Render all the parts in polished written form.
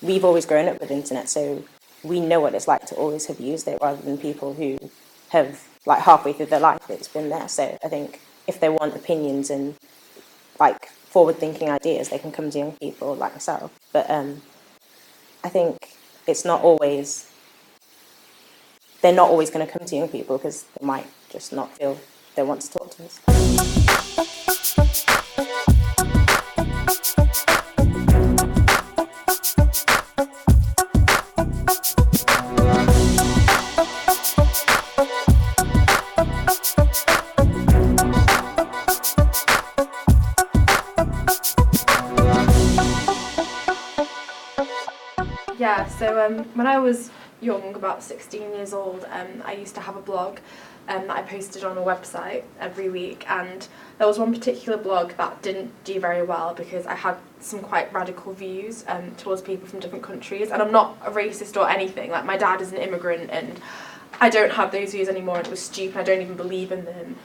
we've always grown up with internet, so we know what it's like to always have used it, rather than people who have, like, halfway through their life it's been there. So I think if they want opinions and, like, forward-thinking ideas, they can come to young people like myself. But I think it's not always, they're not always going to come to young people because they might just not feel they want to talk to us. Yeah, so when I was young, about 16 years old, I used to have a blog that I posted on a website every week, and there was one particular blog that didn't do very well because I had some quite radical views towards people from different countries, and I'm not a racist or anything. Like, my dad is an immigrant and I don't have those views anymore, and it was stupid. I don't even believe in them.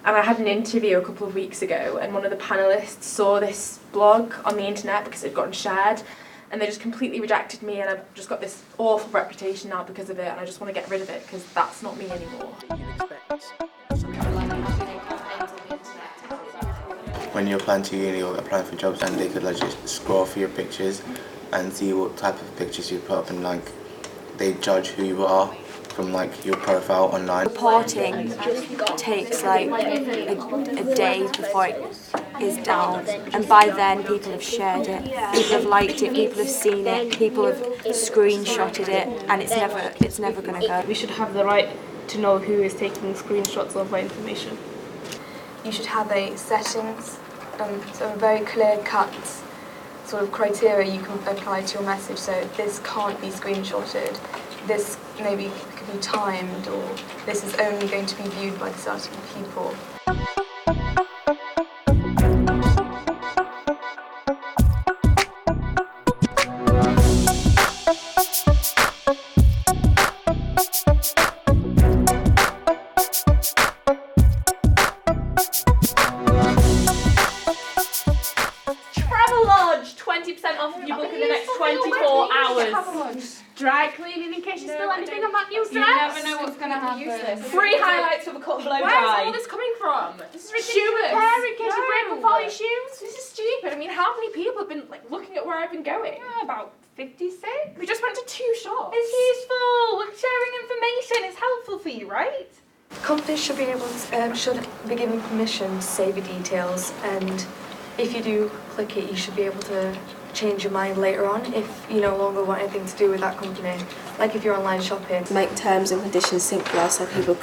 And I had an interview a couple of weeks ago, and one of the panellists saw this blog on the internet because it had gotten shared, and they just completely rejected me, and I've just got this awful reputation now because of it, and I just want to get rid of it because that's not me anymore. When you're applying to uni or applying for jobs, and they could like just scroll through your pictures and see what type of pictures you put up, and like they judge who you are from like your profile online. Reporting takes like a day before it is down, and by then people have shared it, people have liked it, people have seen it, people have screenshotted it, and it's never going to go. We should have the right to know who is taking screenshots of our information. You should have a settings, so a very clear cut sort of criteria you can apply to your message. So this can't be screenshotted, this maybe could be timed, or this is only going to be viewed by certain people. Travelodge, 20% off if you book in the next 24 hours. Dry cleaning in case you spill anything on that new dress. You never know what's going to happen. Free highlights with a cut blow dry. Where's all this coming from? This is ridiculous. Shoe repair in case you break off all your shoes. This is stupid. I mean, how many people have been like looking at where I've been going? About 56. We just went to 2 shops. It's useful. We're sharing information. It's helpful for you, right? Companies should be able to, should be given permission to save your details, and if you do click it, you should be able to change your mind later on if you no longer want anything to do with that company. Like if you're online shopping. Make terms and conditions simpler so people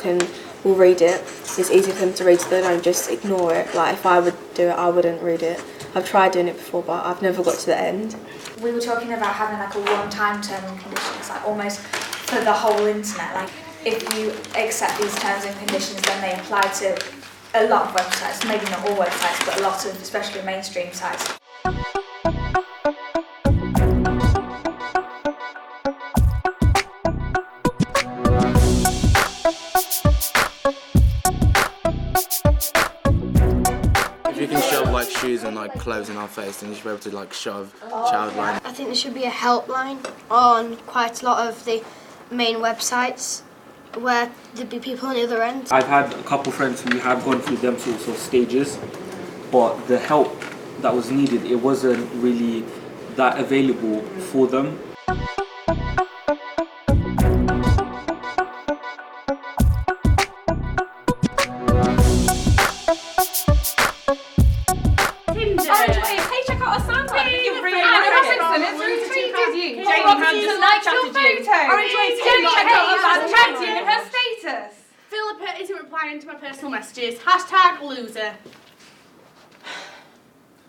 will read it. It's easy for them to read so they don't just ignore it. Like if I would do it, I wouldn't read it. I've tried doing it before, but I've never got to the end. We were talking about having like a one-time term and conditions, like almost for the whole internet. Like if you accept these terms and conditions, then they apply to a lot of websites, maybe not all websites, but a lot of, especially mainstream sites. If you can shove like shoes and like clothes in our face, then you should be able to like shove child line. I think there should be a helpline on quite a lot of the main websites where there'd be people on the other end. I've had a couple friends who have gone through them sorts of stages, but the help that was needed, it wasn't really that available for them. Philippa isn't replying to my personal messages. Hashtag loser.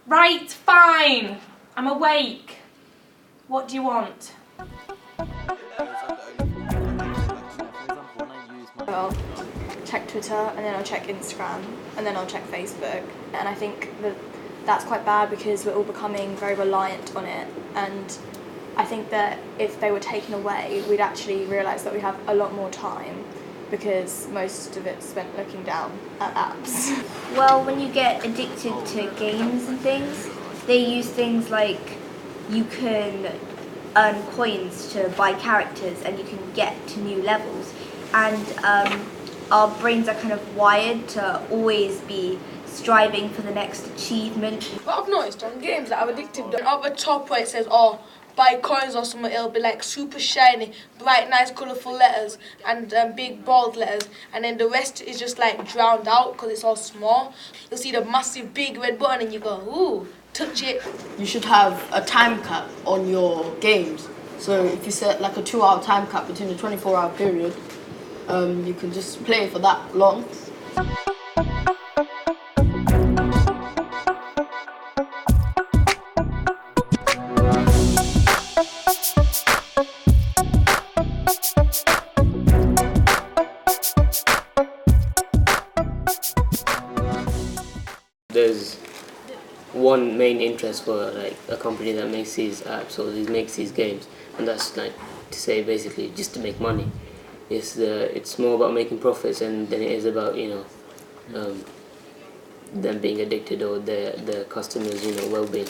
Right, fine. I'm awake. What do you want? I'll check Twitter, and then I'll check Instagram, and then I'll check Facebook. And I think that's quite bad because we're all becoming very reliant on it. And I think that if they were taken away, we'd actually realise that we have a lot more time, because most of it's spent looking down at apps. Well, when you get addicted to games and things, they use things like you can earn coins to buy characters, and you can get to new levels. And our brains are kind of wired to always be striving for the next achievement. What I've noticed on games that are addictive, at the top where it says, oh, buy coins or something, it'll be like super shiny, bright, nice, colourful letters and big bold letters, and then the rest is just like drowned out because it's all small. You'll see the massive big red button and you go, ooh, touch it. You should have a time cap on your games. So if you set like a 2-hour time cap between a 24-hour period, you can just play for that long. There's one main interest for like a company that makes these apps or makes these games, and that's like to say basically just to make money. It's more about making profits than it is about them being addicted or their customers well-being.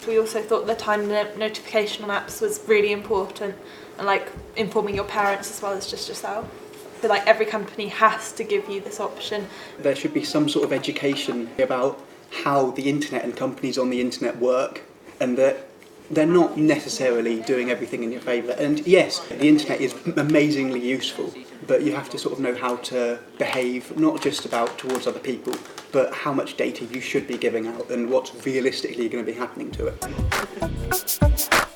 We also thought the time notification on apps was really important, and like informing your parents as well as just yourself. So like every company has to give you this option. There should be some sort of education about how the internet and companies on the internet work, and that they're not necessarily doing everything in your favour. And yes, the internet is amazingly useful, but you have to sort of know how to behave, not just about towards other people, but how much data you should be giving out and what's realistically going to be happening to it.